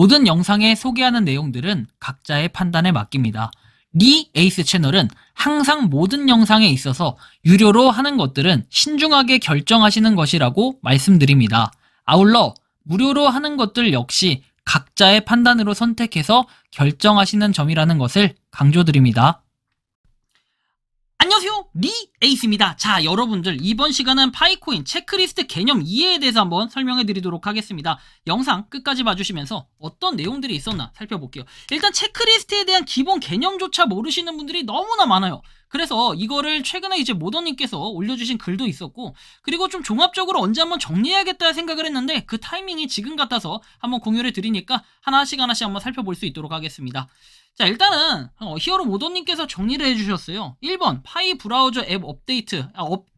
모든 영상에 소개하는 내용들은 각자의 판단에 맡깁니다. 리 에이스 채널은 항상 모든 영상에 있어서 유료로 하는 것들은 신중하게 결정하시는 것이라고 말씀드립니다. 아울러 무료로 하는 것들 역시 각자의 판단으로 선택해서 결정하시는 점이라는 것을 강조드립니다. 안녕하세요, 리 에이스입니다. 자, 여러분들 이번 시간은 파이코인 체크리스트 개념 이해에 대해서 한번 설명해 드리도록 하겠습니다. 영상 끝까지 봐주시면서 어떤 내용들이 있었나 살펴볼게요. 일단 체크리스트에 대한 기본 개념조차 모르시는 분들이 너무나 많아요. 그래서 이거를 최근에 이제 모더님께서 올려주신 글도 있었고, 그리고 좀 종합적으로 언제 한번 정리해야겠다 생각을 했는데 그 타이밍이 지금 같아서 한번 공유를 드리니까 하나씩 한번 살펴볼 수 있도록 하겠습니다. 자, 일단은 히어로 모더님께서 정리를 해주셨어요. 1번 파이 브라우저 앱 업데이트,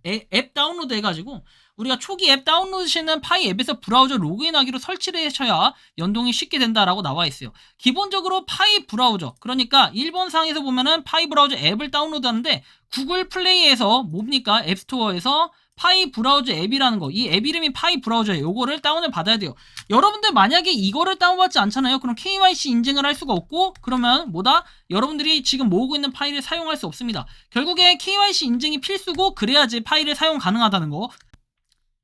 앱 다운로드 해가지고 우리가 초기 앱 다운로드 시는 파이 앱에서 브라우저 로그인하기로 설치를 하셔야 연동이 쉽게 된다라고 나와 있어요. 기본적으로 파이 브라우저, 그러니까 1번 상에서 보면은 파이 브라우저 앱을 다운로드하는데 구글 플레이에서 뭡니까? 앱스토어에서 파이 브라우저 앱이라는 거, 이 앱 이름이 파이 브라우저예요. 요거를 다운을 받아야 돼요. 여러분들 만약에 이거를 다운받지 않잖아요. 그럼 KYC 인증을 할 수가 없고, 그러면 뭐다? 여러분들이 지금 모으고 있는 파일을 사용할 수 없습니다. 결국에 KYC 인증이 필수고, 그래야지 파일을 사용 가능하다는 거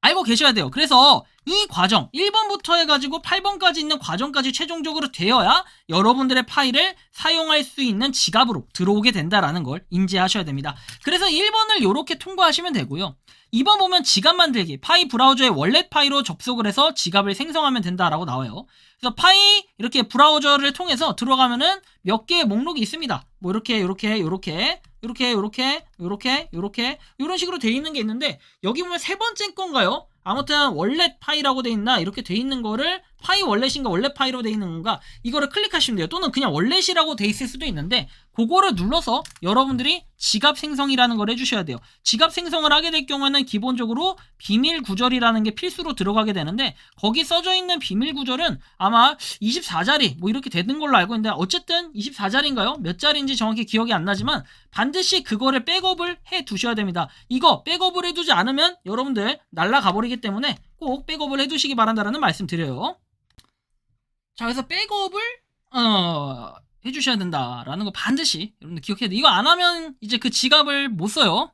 알고 계셔야 돼요. 그래서 이 과정 1번부터 해가지고 8번까지 있는 과정까지 최종적으로 되어야 여러분들의 파일을 사용할 수 있는 지갑으로 들어오게 된다라는 걸 인지하셔야 됩니다. 그래서 1번을 이렇게 통과하시면 되고요. 2번 보면 지갑 만들기, 파이 브라우저의 월렛 파이로 접속을 해서 지갑을 생성하면 된다라고 나와요. 그래서 파이 이렇게 브라우저를 통해서 들어가면은 몇 개의 목록이 있습니다. 뭐 이렇게 이런 식으로 돼 있는 게 있는데, 여기 보면 세 번째 건가요? 아무튼 월렛 파이라고 돼 있나, 이렇게 돼 있는 거를 파이 월렛인가 월렛 파이로 돼 있는 건가, 이거를 클릭하시면 돼요. 또는 그냥 월렛이라고 돼 있을 수도 있는데, 그거를 눌러서 여러분들이 지갑 생성이라는 걸 해주셔야 돼요. 지갑 생성을 하게 될 경우에는 기본적으로 비밀 구절이라는 게 필수로 들어가게 되는데, 거기 써져 있는 비밀 구절은 아마 24자리 뭐 이렇게 되는 걸로 알고 있는데, 어쨌든 24자리인가요? 몇 자리인지 정확히 기억이 안 나지만 반드시 그거를 백업을 해 두셔야 됩니다. 이거 백업을 해두지 않으면 여러분들 날라가 버리기 때문에 꼭 백업을 해두시기 바란다는 말씀 드려요. 자, 그래서 백업을 해주셔야 된다라는 거 반드시 여러분들 기억해야 돼. 이거 안 하면 이제 그 지갑을 못 써요.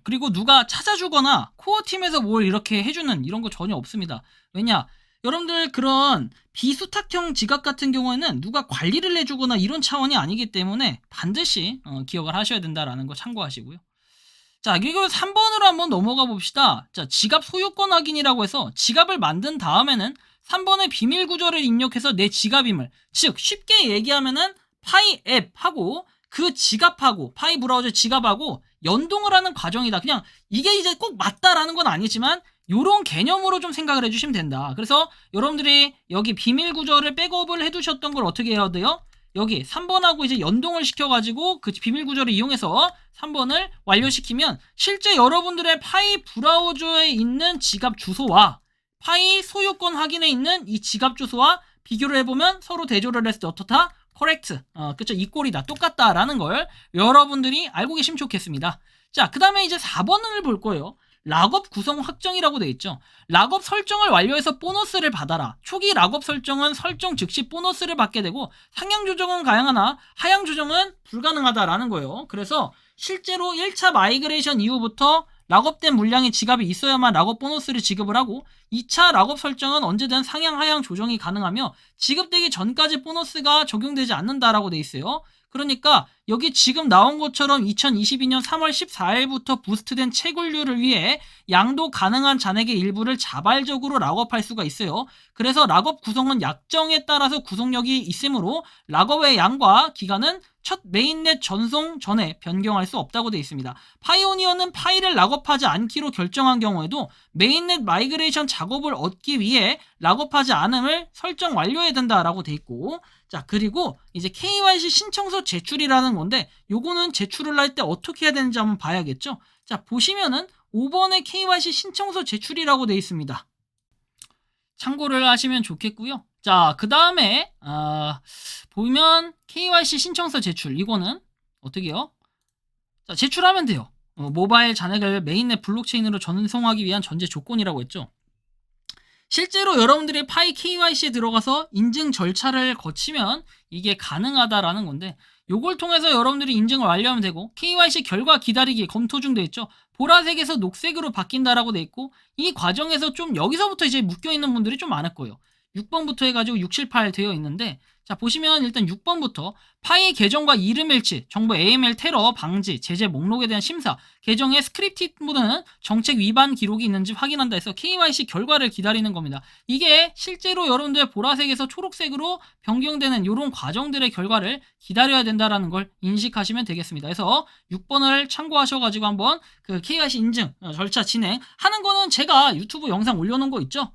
그리고 누가 찾아주거나 코어 팀에서 뭘 이렇게 해주는 이런 거 전혀 없습니다. 왜냐? 여러분들 그런 비수탁형 지갑 같은 경우에는 누가 관리를 해주거나 이런 차원이 아니기 때문에 반드시 기억을 하셔야 된다라는 거 참고하시고요. 자, 그리고 3번으로 한번 넘어가 봅시다. 자, 지갑 소유권 확인이라고 해서 지갑을 만든 다음에는 3번의 비밀 구조를 입력해서 내 지갑임을, 즉 쉽게 얘기하면은 파이 앱하고 그 지갑하고 파이 브라우저 지갑하고 연동을 하는 과정이다. 그냥 이게 이제 꼭 맞다라는 건 아니지만 요런 개념으로 좀 생각을 해주시면 된다. 그래서 여러분들이 여기 비밀 구조를 백업을 해두셨던 걸 어떻게 해야 돼요? 여기 3번하고 이제 연동을 시켜가지고 그 비밀 구조를 이용해서 3번을 완료시키면 실제 여러분들의 파이 브라우저에 있는 지갑 주소와 파이 소유권 확인에 있는 이 지갑 주소와 비교를 해보면 서로 대조를 했을 때 어떻다? correct. 그쵸. 이 꼴이다. 똑같다라는 걸 여러분들이 알고 계시면 좋겠습니다. 자, 그 다음에 이제 4번을 볼 거예요. 락업 구성 확정이라고 되어 있죠. 락업 설정을 완료해서 보너스를 받아라. 초기 락업 설정은 설정 즉시 보너스를 받게 되고, 상향 조정은 가능하나 하향 조정은 불가능하다라는 거예요. 그래서 실제로 1차 마이그레이션 이후부터 락업된 물량의 지갑이 있어야만 락업 보너스를 지급을 하고, 2차 락업 설정은 언제든 상향 하향 조정이 가능하며 지급되기 전까지 보너스가 적용되지 않는다라고 되어 있어요. 그러니까 여기 지금 나온 것처럼 2022년 3월 14일부터 부스트된 채굴류를 위해 양도 가능한 잔액의 일부를 자발적으로 락업할 수가 있어요. 그래서 락업 구성은 약정에 따라서 구성력이 있으므로 락업의 양과 기간은 첫 메인넷 전송 전에 변경할 수 없다고 되어 있습니다. 파이오니어는 파일을 락업하지 않기로 결정한 경우에도 메인넷 마이그레이션 작업을 얻기 위해 락업하지 않음을 설정 완료해야 된다라고 되어 있고, 자, 그리고 이제 KYC 신청서 제출이라는 건데, 요거는 제출을 할 때 어떻게 해야 되는지 한번 봐야겠죠. 자, 보시면은 5번에 KYC 신청서 제출이라고 되어 있습니다. 참고를 하시면 좋겠고요. 자, 그 다음에 보면 KYC 신청서 제출, 이거는 어떻게 해요? 자, 제출하면 돼요. 모바일 잔액을 메인넷 블록체인으로 전송하기 위한 전제 조건이라고 했죠. 실제로 여러분들이 파이 KYC에 들어가서 인증 절차를 거치면 이게 가능하다라는 건데, 요걸 통해서 여러분들이 인증을 완료하면 되고, KYC 결과 기다리기 검토 중 돼 있죠. 보라색에서 녹색으로 바뀐다라고 돼 있고, 이 과정에서 좀 여기서부터 이제 묶여 있는 분들이 좀 많을 거예요. 6번부터 해가지고 6, 7, 8 되어 있는데, 자 보시면 일단 6번부터 파이 계정과 이름 일치, 정보 AML 테러 방지, 제재 목록에 대한 심사, 계정의 스크립티드 모드는 정책 위반 기록이 있는지 확인한다 해서 KYC 결과를 기다리는 겁니다. 이게 실제로 여러분들 보라색에서 초록색으로 변경되는 이런 과정들의 결과를 기다려야 된다라는 걸 인식하시면 되겠습니다. 그래서 6번을 참고하셔가지고 한번 그 KYC 인증 절차 진행하는 거는 제가 유튜브 영상 올려놓은 거 있죠?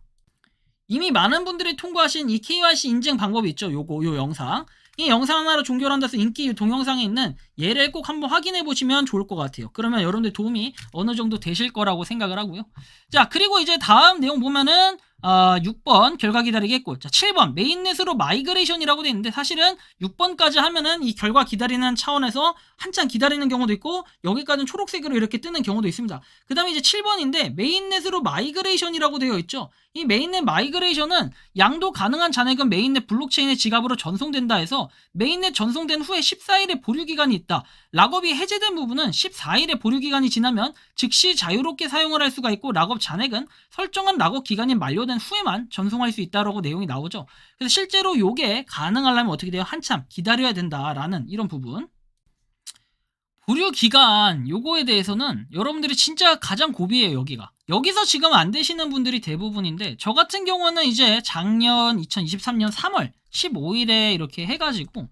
이미 많은 분들이 통과하신 이 KYC 인증 방법이 있죠. 요 영상. 이 영상 하나로 종결한다 해서 인기 동영상에 있는 얘를 꼭 한번 확인해 보시면 좋을 것 같아요. 그러면 여러분들 도움이 어느 정도 되실 거라고 생각을 하고요. 자, 그리고 이제 다음 내용 보면은 6번 결과 기다리기 했고, 자 7번 메인넷으로 마이그레이션이라고 되어 있는데, 사실은 6번까지 하면은 이 결과 기다리는 차원에서 한참 기다리는 경우도 있고, 여기까지는 초록색으로 이렇게 뜨는 경우도 있습니다. 그 다음에 이제 7번인데 메인넷으로 마이그레이션이라고 되어 있죠. 이 메인넷 마이그레이션은 양도 가능한 잔액은 메인넷 블록체인의 지갑으로 전송된다 해서, 메인넷 전송된 후에 14일의 보류기간이 있다. 락업이 해제된 부분은 14일의 보류기간이 지나면 즉시 자유롭게 사용을 할 수가 있고, 락업 잔액은 설정한 락업 기간이 만료된 후에만 전송할 수 있다라고 내용이 나오죠. 그래서 실제로 요게 가능하려면 어떻게 돼요? 한참 기다려야 된다라는 이런 부분. 보류 기간 요거에 대해서는 여러분들이 진짜 가장 고비예요. 여기서 지금 안 되시는 분들이 대부분인데, 저 같은 경우는 이제 작년 2023년 3월 15일에 이렇게 해가지고,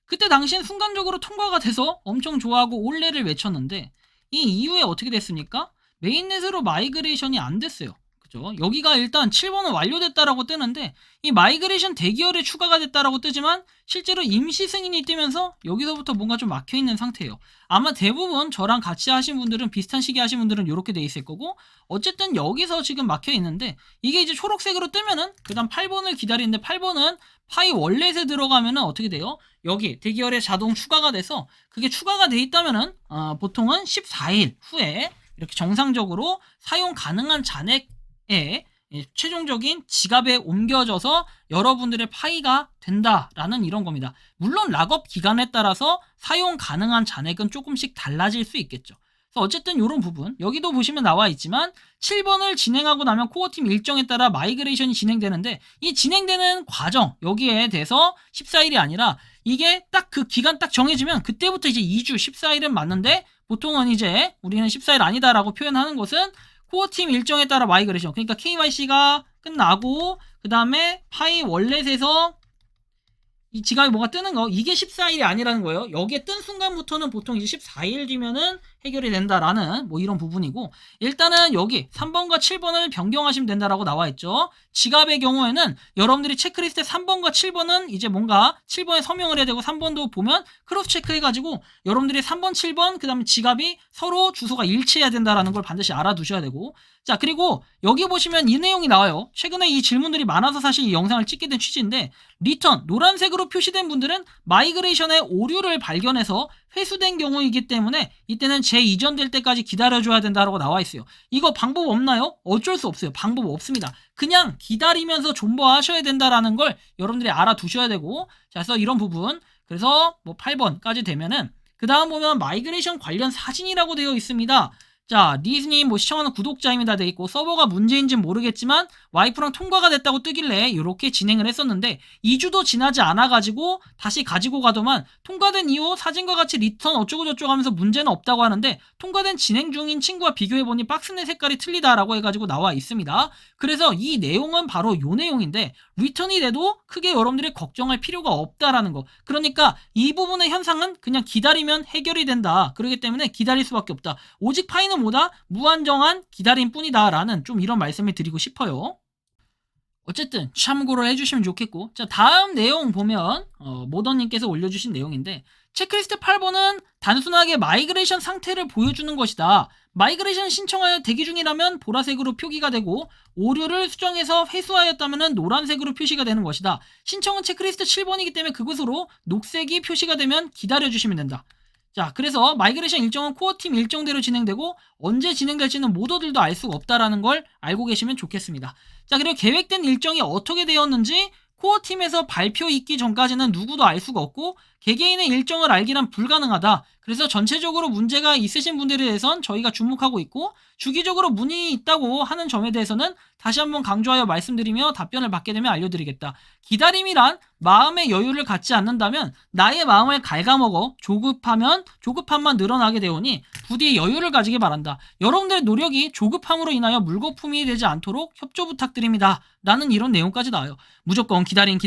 그때 당시엔 순간적으로 통과가 돼서 엄청 좋아하고 올레를 외쳤는데, 이 이후에 어떻게 됐습니까? 메인넷으로 마이그레이션이 안 됐어요. 그죠? 여기가 일단 7번은 완료됐다라고 뜨는데, 이 마이그레이션 대기열에 추가가 됐다라고 뜨지만 실제로 임시 승인이 뜨면서 여기서부터 뭔가 좀 막혀있는 상태예요. 아마 대부분 저랑 같이 하신 분들은, 비슷한 시기에 하신 분들은 이렇게 돼 있을 거고, 어쨌든 여기서 지금 막혀있는데, 이게 이제 초록색으로 뜨면은 그 다음 8번을 기다리는데, 8번은 파이 월렛에 들어가면은 어떻게 돼요? 여기 대기열에 자동 추가가 돼서, 그게 추가가 돼 있다면은 보통은 14일 후에 이렇게 정상적으로 사용 가능한 잔액에 최종적인 지갑에 옮겨져서 여러분들의 파이가 된다라는 이런 겁니다. 물론 락업 기간에 따라서 사용 가능한 잔액은 조금씩 달라질 수 있겠죠. 그래서 어쨌든 이런 부분, 여기도 보시면 나와 있지만 7번을 진행하고 나면 코어팀 일정에 따라 마이그레이션이 진행되는데, 이 진행되는 과정, 여기에 대해서 14일이 아니라 이게 딱 그 기간 딱 정해지면 그때부터 이제 2주 14일은 맞는데, 보통은 이제 우리는 14일 아니다라고 표현하는 것은 코어팀 일정에 따라 마이그레이션, 그러니까 KYC가 끝나고 그 다음에 파이 월렛에서 이 지갑에 뭐가 뜨는 거, 이게 14일이 아니라는 거예요. 여기에 뜬 순간부터는 보통 이제 14일 뒤면은 해결이 된다라는 뭐 이런 부분이고, 일단은 여기 3번과 7번을 변경하시면 된다라고 나와 있죠. 지갑의 경우에는 여러분들이 체크리스트에 3번과 7번은 이제 뭔가 7번에 서명을 해야 되고, 3번도 보면 크로스 체크 해가지고 여러분들이 3번, 7번 그 다음에 지갑이 서로 주소가 일치해야 된다라는 걸 반드시 알아두셔야 되고, 자 그리고 여기 보시면 이 내용이 나와요. 최근에 이 질문들이 많아서 사실 이 영상을 찍게 된 취지인데, 리턴 노란색으로 표시된 분들은 마이그레이션의 오류를 발견해서 회수된 경우이기 때문에 이때는 재이전될 때까지 기다려줘야 된다라고 나와 있어요. 이거 방법 없나요? 어쩔 수 없어요. 방법 없습니다. 그냥 기다리면서 존버하셔야 된다라는 걸 여러분들이 알아두셔야 되고, 자 그래서 이런 부분, 그래서 뭐 8번까지 되면은 그 다음 보면 마이그레이션 관련 사진이라고 되어 있습니다. 자, 리즈님 뭐 시청하는 구독자입니다 돼 있고, 서버가 문제인지는 모르겠지만 와이프랑 통과가 됐다고 뜨길래 이렇게 진행을 했었는데, 2주도 지나지 않아가지고 다시 가지고 가더만 통과된 이후 사진과 같이 리턴 어쩌고저쩌고 하면서 문제는 없다고 하는데, 통과된 진행 중인 친구와 비교해보니 박스내 색깔이 틀리다라고 해가지고 나와 있습니다. 그래서 이 내용은 바로 요 내용인데, 리턴이 돼도 크게 여러분들이 걱정할 필요가 없다라는 거. 그러니까 이 부분의 현상은 그냥 기다리면 해결이 된다. 그렇기 때문에 기다릴 수밖에 없다. 오직 파이는 뭐다? 무한정한 기다림 뿐이다 라는 좀 이런 말씀을 드리고 싶어요. 어쨌든 참고를 해주시면 좋겠고, 자 다음 내용 보면 모더님께서 올려주신 내용인데, 체크리스트 8번은 단순하게 마이그레이션 상태를 보여주는 것이다. 마이그레이션 신청하여 대기 중이라면 보라색으로 표기가 되고, 오류를 수정해서 회수하였다면 노란색으로 표시가 되는 것이다. 신청은 체크리스트 7번이기 때문에 그것으로 녹색이 표시가 되면 기다려주시면 된다. 자, 그래서 마이그레이션 일정은 코어팀 일정대로 진행되고 언제 진행될지는 모더들도 알 수가 없다라는 걸 알고 계시면 좋겠습니다. 자, 그리고 계획된 일정이 어떻게 되었는지 코어팀에서 발표 있기 전까지는 누구도 알 수가 없고 개개인의 일정을 알기란 불가능하다. 그래서 전체적으로 문제가 있으신 분들에 대해선 저희가 주목하고 있고 주기적으로 문의 있다고 하는 점에 대해서는 다시 한번 강조하여 말씀드리며 답변을 받게 되면 알려드리겠다. 기다림이란 마음의 여유를 갖지 않는다면 나의 마음을 갉아먹어 조급함만 늘어나게 되오니 부디 여유를 가지기 바란다. 여러분들의 노력이 조급함으로 인하여 물거품이 되지 않도록 협조 부탁드립니다. 라는 이런 내용까지 나와요. 무조건 기다림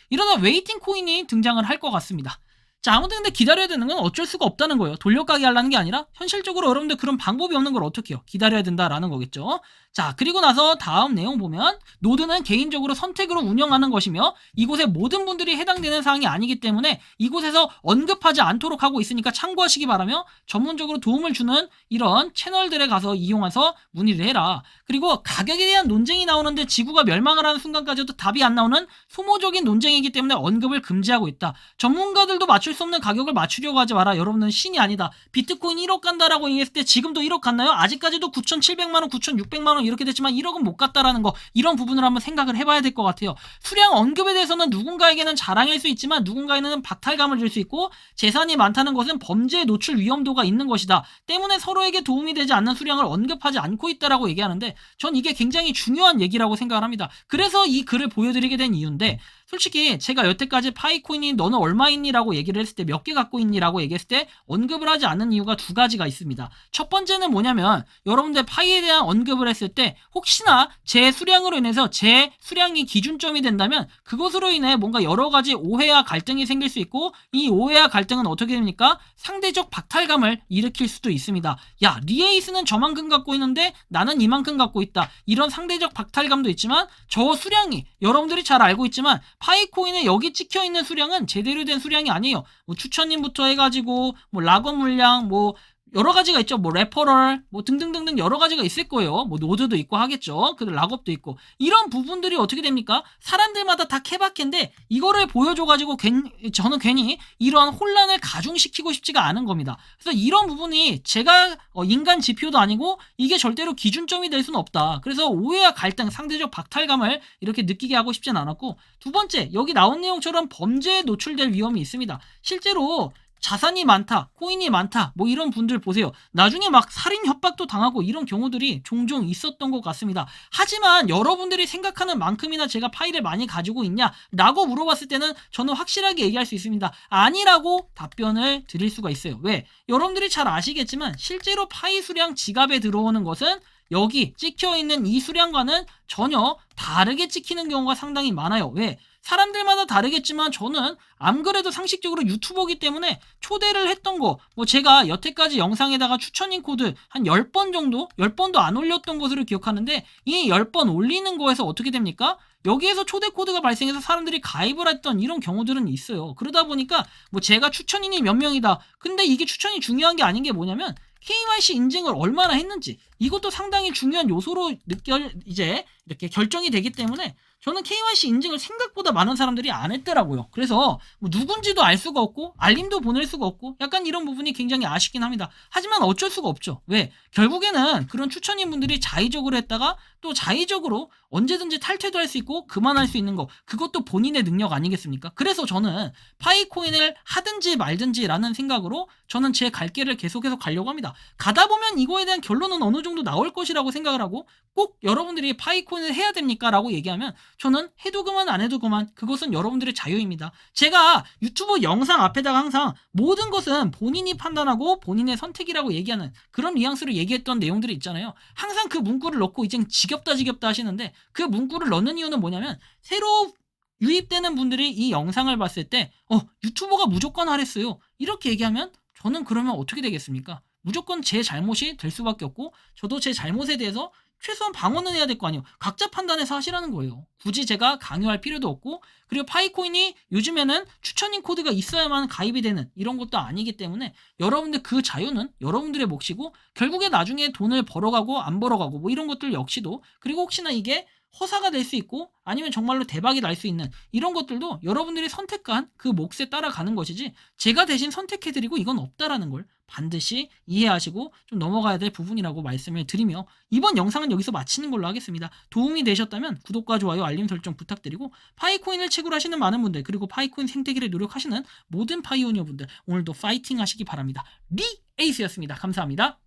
이러다 웨이팅 코인이 등장을 할 것 같습니다. 자, 아무튼 근데 기다려야 되는 건 어쩔 수가 없다는 거예요. 돌려가기 하려는 게 아니라 현실적으로 여러분들 그런 방법이 없는 걸 어떻게 해요? 기다려야 된다라는 거겠죠. 자, 그리고 나서 다음 내용 보면 노드는 개인적으로 선택으로 운영하는 것이며 이곳에 모든 분들이 해당되는 사항이 아니기 때문에 이곳에서 언급하지 않도록 하고 있으니까 참고하시기 바라며 전문적으로 도움을 주는 이런 채널들에 가서 이용해서 문의를 해라. 그리고 가격에 대한 논쟁이 나오는데 지구가 멸망을 하는 순간까지도 답이 안 나오는 소모적인 논쟁이기 때문에 언급을 금지하고 있다. 전문가들도 맞출 수 없는 가격을 맞추려고 하지 마라. 여러분은 신이 아니다. 비트코인 1억 간다라고 얘기했을 때 지금도 1억 갔나요? 아직까지도 9,700만원, 9,600만원 이렇게 됐지만 1억은 못 갔다라는 거, 이런 부분을 한번 생각을 해봐야 될 것 같아요. 수량 언급에 대해서는 누군가에게는 자랑일 수 있지만 누군가에게는 박탈감을 줄 수 있고 재산이 많다는 것은 범죄에 노출 위험도가 있는 것이다. 때문에 서로에게 도움이 되지 않는 수량을 언급하지 않고 있다라고 얘기하는데 전 이게 굉장히 중요한 얘기라고 생각을 합니다. 그래서 이 글을 보여드리게 된 이유인데 솔직히 제가 여태까지 파이코인이 너는 얼마 있니? 라고 얘기를 했을 때 몇 개 갖고 있니? 라고 얘기했을 때 언급을 하지 않는 이유가 두 가지가 있습니다. 첫 번째는 뭐냐면 여러분들 파이에 대한 언급을 했을 때 혹시나 제 수량으로 인해서 제 수량이 기준점이 된다면 그것으로 인해 뭔가 여러 가지 오해와 갈등이 생길 수 있고 이 오해와 갈등은 어떻게 됩니까? 상대적 박탈감을 일으킬 수도 있습니다. 야, 리에이스는 저만큼 갖고 있는데 나는 이만큼 갖고 있다. 이런 상대적 박탈감도 있지만 저 수량이 여러분들이 잘 알고 있지만 파이코인에 여기 찍혀있는 수량은 제대로 된 수량이 아니에요. 뭐 추천님부터 해가지고 뭐 락업 물량 뭐 여러 가지가 있죠. 뭐 레퍼럴 뭐 등등등등 여러 가지가 있을 거예요. 뭐 노드도 있고 하겠죠. 그리고 락업도 있고 이런 부분들이 어떻게 됩니까? 사람들마다 다 케바케인데 이거를 보여줘가지고 저는 괜히 이러한 혼란을 가중시키고 싶지가 않은 겁니다. 그래서 이런 부분이 제가 인간 지표도 아니고 이게 절대로 기준점이 될 수는 없다. 그래서 오해와 갈등, 상대적 박탈감을 이렇게 느끼게 하고 싶진 않았고 두 번째, 여기 나온 내용처럼 범죄에 노출될 위험이 있습니다. 실제로 자산이 많다, 코인이 많다, 뭐 이런 분들 보세요. 나중에 막 살인 협박도 당하고 이런 경우들이 종종 있었던 것 같습니다. 하지만 여러분들이 생각하는 만큼이나 제가 파이를 많이 가지고 있냐? 라고 물어봤을 때는 저는 확실하게 얘기할 수 있습니다. 아니라고 답변을 드릴 수가 있어요. 왜? 여러분들이 잘 아시겠지만 실제로 파이 수량 지갑에 들어오는 것은 여기 찍혀있는 이 수량과는 전혀 다르게 찍히는 경우가 상당히 많아요. 왜? 사람들마다 다르겠지만 저는 안 그래도 상식적으로 유튜버기 때문에 초대를 했던 거, 뭐 제가 여태까지 영상에다가 추천인 코드 한 10번 정도? 10번도 안 올렸던 것으로 기억하는데 이 10번 올리는 거에서 어떻게 됩니까? 여기에서 초대 코드가 발생해서 사람들이 가입을 했던 이런 경우들은 있어요. 그러다 보니까 뭐 제가 추천인이 몇 명이다. 근데 이게 추천이 중요한 게 아닌 게 뭐냐면 KYC 인증을 얼마나 했는지 이것도 상당히 중요한 요소로 이제 이렇게 결정이 되기 때문에 저는 KYC 인증을 생각보다 많은 사람들이 안 했더라고요. 그래서 뭐 누군지도 알 수가 없고 알림도 보낼 수가 없고 약간 이런 부분이 굉장히 아쉽긴 합니다. 하지만 어쩔 수가 없죠. 왜? 결국에는 그런 추천인 분들이 자의적으로 했다가 또 자의적으로 언제든지 탈퇴도 할 수 있고 그만할 수 있는 거, 그것도 본인의 능력 아니겠습니까? 그래서 저는 파이코인을 하든지 말든지라는 생각으로 저는 제 갈 길을 계속해서 가려고 합니다. 가다 보면 이거에 대한 결론은 어느 정도 나올 것이라고 생각을 하고 꼭 여러분들이 파이코인을 해야 됩니까? 라고 얘기하면 저는 해도 그만 안 해도 그만, 그것은 여러분들의 자유입니다. 제가 유튜브 영상 앞에다가 항상 모든 것은 본인이 판단하고 본인의 선택이라고 얘기하는 그런 뉘앙스로 얘기했던 내용들이 있잖아요. 항상 그 문구를 넣고 이제 지겹다 하시는데 그 문구를 넣는 이유는 뭐냐면 새로 유입되는 분들이 이 영상을 봤을 때 유튜버가 무조건 하랬어요 이렇게 얘기하면 저는 그러면 어떻게 되겠습니까? 무조건 제 잘못이 될 수밖에 없고 저도 제 잘못에 대해서 최소한 방어는 해야 될 거 아니에요. 각자 판단해서 하시라는 거예요. 굳이 제가 강요할 필요도 없고 그리고 파이코인이 요즘에는 추천인 코드가 있어야만 가입이 되는 이런 것도 아니기 때문에 여러분들 그 자유는 여러분들의 몫이고 결국에 나중에 돈을 벌어가고 안 벌어가고 뭐 이런 것들 역시도 그리고 혹시나 이게 허사가 될 수 있고 아니면 정말로 대박이 날 수 있는 이런 것들도 여러분들이 선택한 그 몫에 따라가는 것이지 제가 대신 선택해드리고 이건 없다라는 걸 반드시 이해하시고 좀 넘어가야 될 부분이라고 말씀을 드리며 이번 영상은 여기서 마치는 걸로 하겠습니다. 도움이 되셨다면 구독과 좋아요, 알림 설정 부탁드리고 파이코인을 채굴 하시는 많은 분들 그리고 파이코인 생태계를 노력하시는 모든 파이오니어 분들 오늘도 파이팅 하시기 바랍니다. 리에이스였습니다. 감사합니다.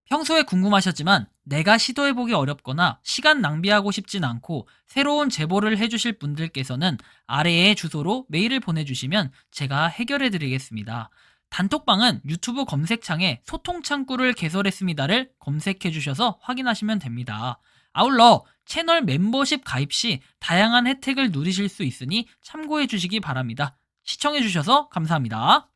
평소에 궁금하셨지만 내가 시도해보기 어렵거나 시간 낭비하고 싶진 않고 새로운 제보를 해주실 분들께서는 아래의 주소로 메일을 보내주시면 제가 해결해드리겠습니다. 단톡방은 유튜브 검색창에 소통창구를 개설했습니다를 검색해주셔서 확인하시면 됩니다. 아울러 채널 멤버십 가입 시 다양한 혜택을 누리실 수 있으니 참고해주시기 바랍니다. 시청해주셔서 감사합니다.